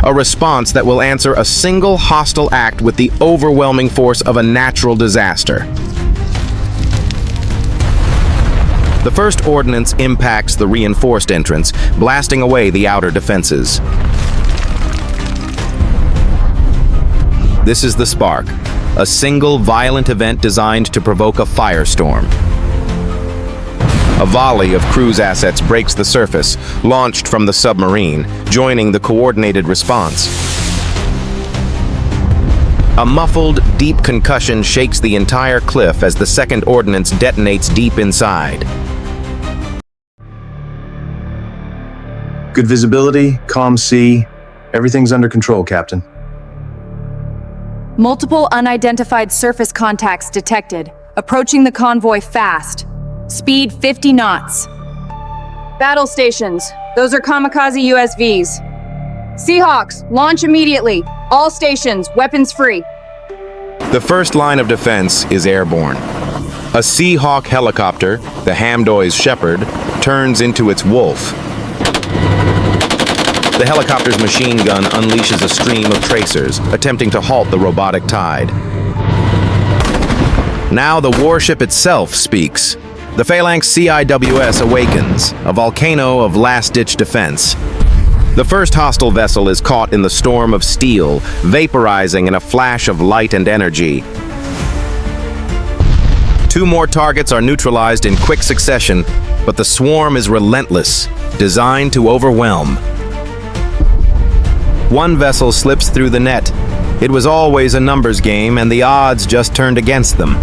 a response that will answer a single hostile act with the overwhelming force of a natural disaster. The first ordnance impacts the reinforced entrance, blasting away the outer defenses. This is the spark, a single violent event designed to provoke a firestorm. A volley of cruise assets breaks the surface, launched from the submarine, joining the coordinated response. A muffled, deep concussion shakes the entire cliff as the second ordnance detonates deep inside. Good visibility, calm sea. Everything's under control, Captain. Multiple unidentified surface contacts detected. Approaching the convoy fast. Speed 50 knots. Battle stations. Those are kamikaze USVs. Seahawks, launch immediately. All stations, weapons free. The first line of defense is airborne. A Seahawk helicopter, the Hamdoy's Shepherd, turns into its Wolf. The helicopter's machine gun unleashes a stream of tracers, attempting to halt the robotic tide. Now the warship itself speaks. The Phalanx CIWS awakens, a volcano of last-ditch defense. The first hostile vessel is caught in the storm of steel, vaporizing in a flash of light and energy. Two more targets are neutralized in quick succession, but the swarm is relentless, designed to overwhelm. One vessel slips through the net. It was always a numbers game, and the odds just turned against them.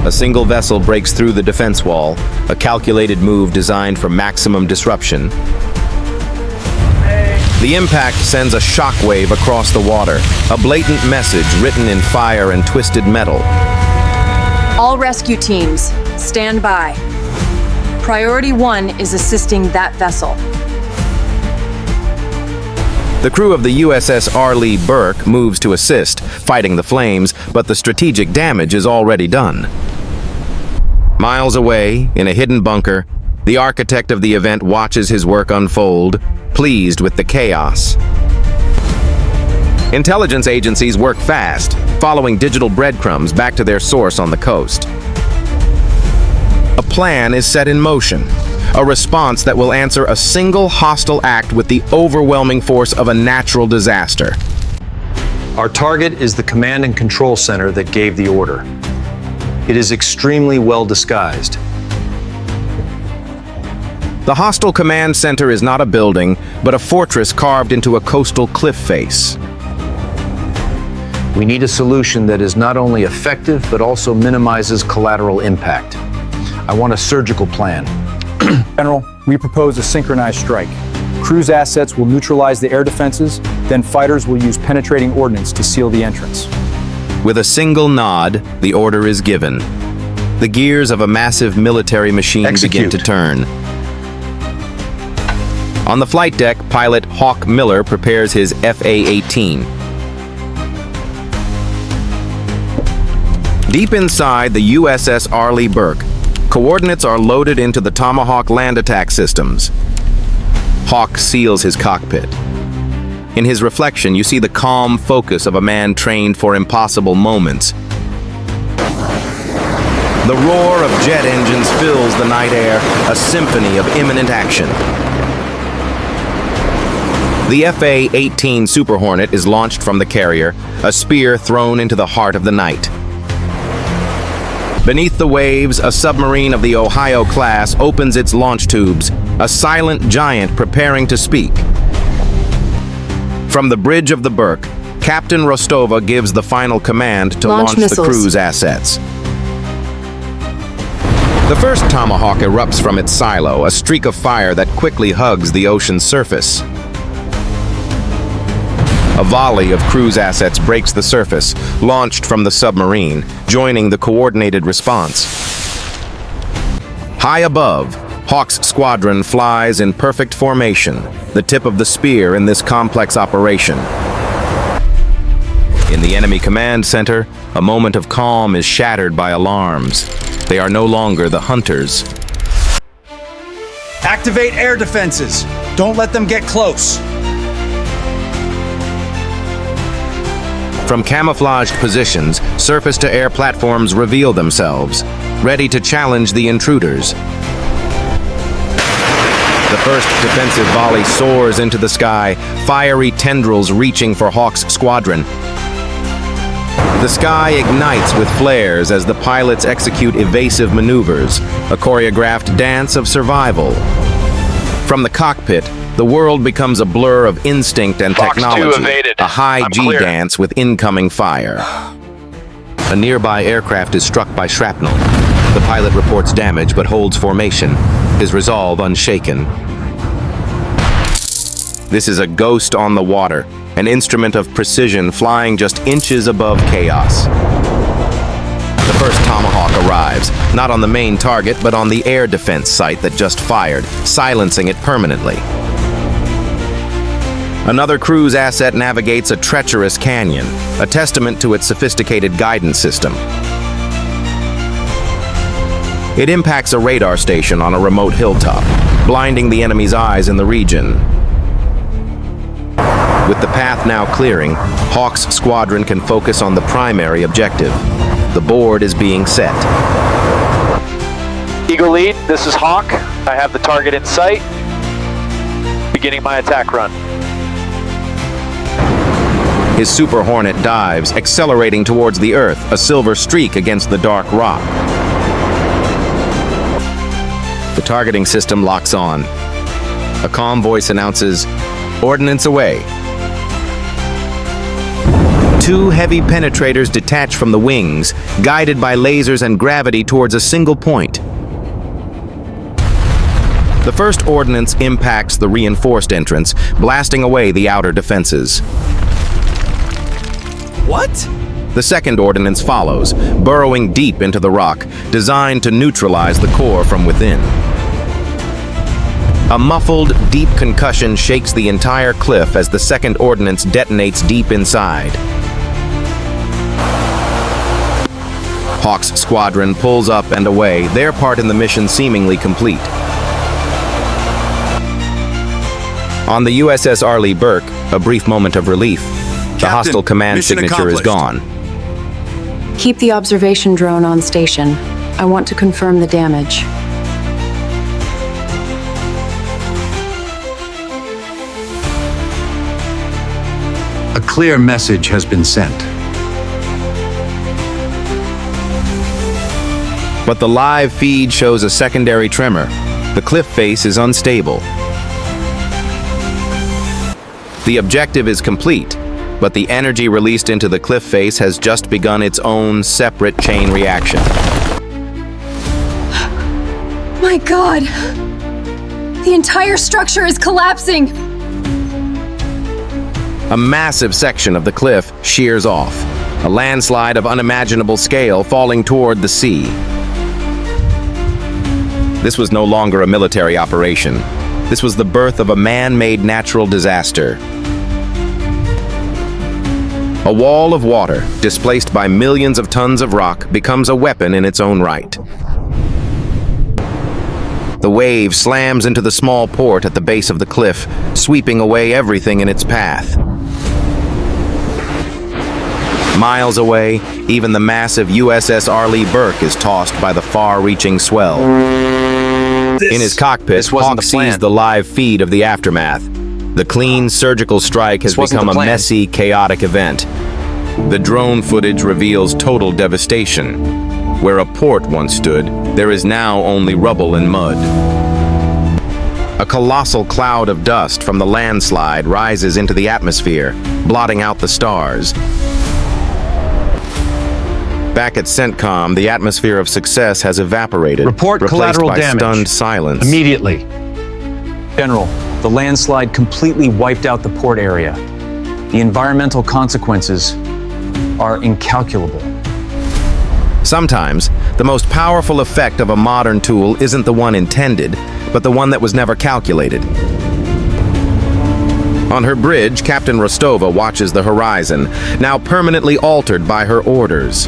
A single vessel breaks through the defense wall, a calculated move designed for maximum disruption. The impact sends a shockwave across the water, a blatant message written in fire and twisted metal. All rescue teams, stand by. Priority 1 is assisting that vessel. The crew of the USS R. Lee Burke moves to assist, fighting the flames, but the strategic damage is already done. Miles away, in a hidden bunker, the architect of the event watches his work unfold, pleased with the chaos. Intelligence agencies work fast, following digital breadcrumbs back to their source on the coast. A plan is set in motion, a response that will answer a single hostile act with the overwhelming force of a natural disaster. Our target is the command and control center that gave the order. It is extremely well disguised. The hostile command center is not a building, but a fortress carved into a coastal cliff face. We need a solution that is not only effective, but also minimizes collateral impact. I want a surgical plan. General, we propose a synchronized strike. Cruise assets will neutralize the air defenses, then fighters will use penetrating ordnance to seal the entrance. With a single nod, the order is given. The gears of a massive military machine begin to turn. On the flight deck, pilot Hawk Miller prepares his FA-18. Deep inside the USS R. Lee Burke, coordinates are loaded into the Tomahawk land attack systems. Hawk seals his cockpit. In his reflection, you see the calm focus of a man trained for impossible moments. The roar of jet engines fills the night air, a symphony of imminent action. The FA-18 Super Hornet is launched from the carrier, a spear thrown into the heart of the night. Beneath the waves, a submarine of the Ohio class opens its launch tubes, a silent giant preparing to speak. From the bridge of the Burke, Captain Rostova gives the final command to launch the cruise assets. The first Tomahawk erupts from its silo, a streak of fire that quickly hugs the ocean's surface. A volley of cruise assets breaks the surface, launched from the submarine, joining the coordinated response. High above, Hawk's squadron flies in perfect formation, the tip of the spear in this complex operation. In the enemy command center, a moment of calm is shattered by alarms. They are no longer the hunters. Activate air defenses. Don't let them get close. From camouflaged positions, surface-to-air platforms reveal themselves, ready to challenge the intruders. The first defensive volley soars into the sky, fiery tendrils reaching for Hawk's squadron. The sky ignites with flares as the pilots execute evasive maneuvers, a choreographed dance of survival. From the cockpit, the world becomes a blur of instinct and Fox 2 technology, evaded. a high I'm G clear. dance with incoming fire. A nearby aircraft is struck by shrapnel. The pilot reports damage but holds formation, his resolve unshaken. This is a ghost on the water, an instrument of precision flying just inches above chaos. The first Tomahawk arrives, not on the main target, but on the air defense site that just fired, silencing it permanently. Another cruise asset navigates a treacherous canyon, a testament to its sophisticated guidance system. It impacts a radar station on a remote hilltop, blinding the enemy's eyes in the region. With the path now clearing, Hawk's squadron can focus on the primary objective. The board is being set. Eagle lead, this is Hawk. I have the target in sight. Beginning my attack run. His Super Hornet dives, accelerating towards the Earth, a silver streak against the dark rock. The targeting system locks on. A calm voice announces, "Ordnance away." Two heavy penetrators detach from the wings, guided by lasers and gravity towards a single point. The first ordnance impacts the reinforced entrance, blasting away the outer defenses. What? The second ordnance follows, burrowing deep into the rock, designed to neutralize the core from within. A muffled, deep concussion shakes the entire cliff as the second ordnance detonates deep inside. Hawk's squadron pulls up and away, their part in the mission seemingly complete. On the USS Arleigh Burke, a brief moment of relief. The Captain, hostile command mission signature is accomplished. gone. Keep the observation drone on station. I want to confirm the damage. A clear message has been sent. But the live feed shows a secondary tremor. The cliff face is unstable. The objective is complete, but the energy released into the cliff face has just begun its own separate chain reaction. My God! The entire structure is collapsing! A massive section of the cliff shears off, a landslide of unimaginable scale falling toward the sea. This was no longer a military operation. This was the birth of a man-made natural disaster. A wall of water, displaced by millions of tons of rock, becomes a weapon in its own right. The wave slams into the small port at the base of the cliff, sweeping away everything in its path. Miles away, even the massive USS Arleigh Burke is tossed by the far-reaching swell. In his cockpit, Hawk sees the live feed of the aftermath. The clean surgical strike has become a messy, chaotic event. The drone footage reveals total devastation. Where a port once stood, there is now only rubble and mud. A colossal cloud of dust from the landslide rises into the atmosphere, blotting out the stars. Back at CENTCOM, the atmosphere of success has evaporated, Report replaced collateral by damage. stunned silence. Immediately. General, the landslide completely wiped out the port area. The environmental consequences are incalculable. Sometimes, the most powerful effect of a modern tool isn't the one intended, but the one that was never calculated. On her bridge, Captain Rostova watches the horizon, now permanently altered by her orders.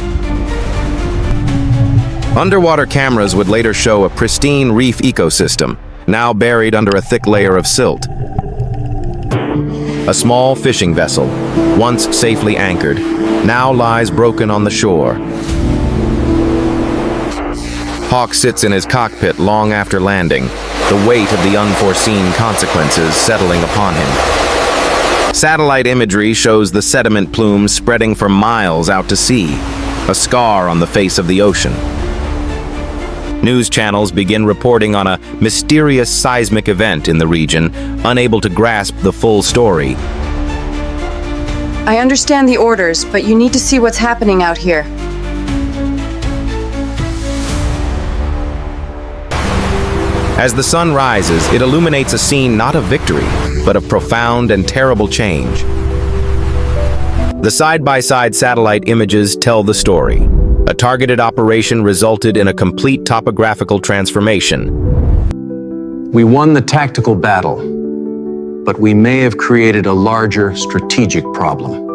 Underwater cameras would later show a pristine reef ecosystem, now buried under a thick layer of silt. A small fishing vessel, once safely anchored, now lies broken on the shore. Hawk sits in his cockpit long after landing, the weight of the unforeseen consequences settling upon him. Satellite imagery shows the sediment plumes spreading for miles out to sea, a scar on the face of the ocean. News channels begin reporting on a mysterious seismic event in the region, unable to grasp the full story. I understand the orders, but you need to see what's happening out here. As the sun rises, it illuminates a scene not of victory, but of profound and terrible change. The side-by-side satellite images tell the story. A targeted operation resulted in a complete topographical transformation. We won the tactical battle, but we may have created a larger strategic problem.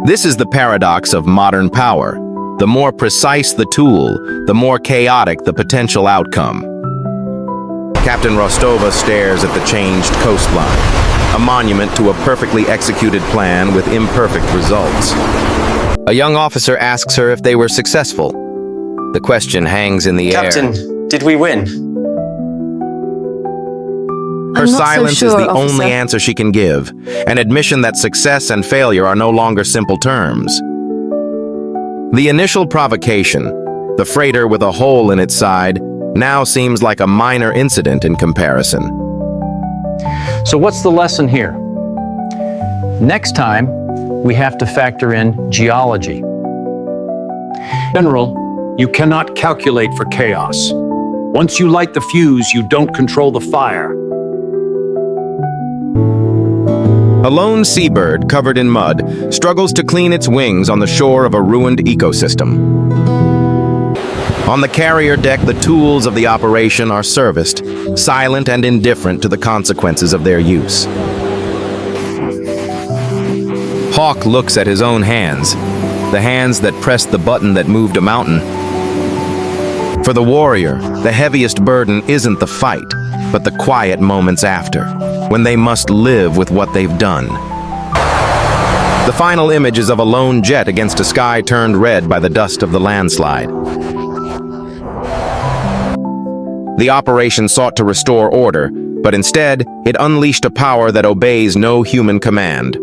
This is the paradox of modern power. The more precise the tool, the more chaotic the potential outcome. Captain Rostova stares at the changed coastline, a monument to a perfectly executed plan with imperfect results. A young officer asks her if they were successful. The question hangs in the air. Captain, did we win? Her silence is the officer. only answer she can give, an admission that success and failure are no longer simple terms. The initial provocation, the freighter with a hole in its side, now seems like a minor incident in comparison. So what's the lesson here? Next time, we have to factor in geology. General, you cannot calculate for chaos. Once you light the fuse, you don't control the fire. A lone seabird covered in mud struggles to clean its wings on the shore of a ruined ecosystem. On the carrier deck, the tools of the operation are serviced, silent and indifferent to the consequences of their use. Hawk looks at his own hands, the hands that pressed the button that moved a mountain. For the warrior, the heaviest burden isn't the fight, but the quiet moments after, when they must live with what they've done. The final image is of a lone jet against a sky turned red by the dust of the landslide. The operation sought to restore order, but instead, it unleashed a power that obeys no human command.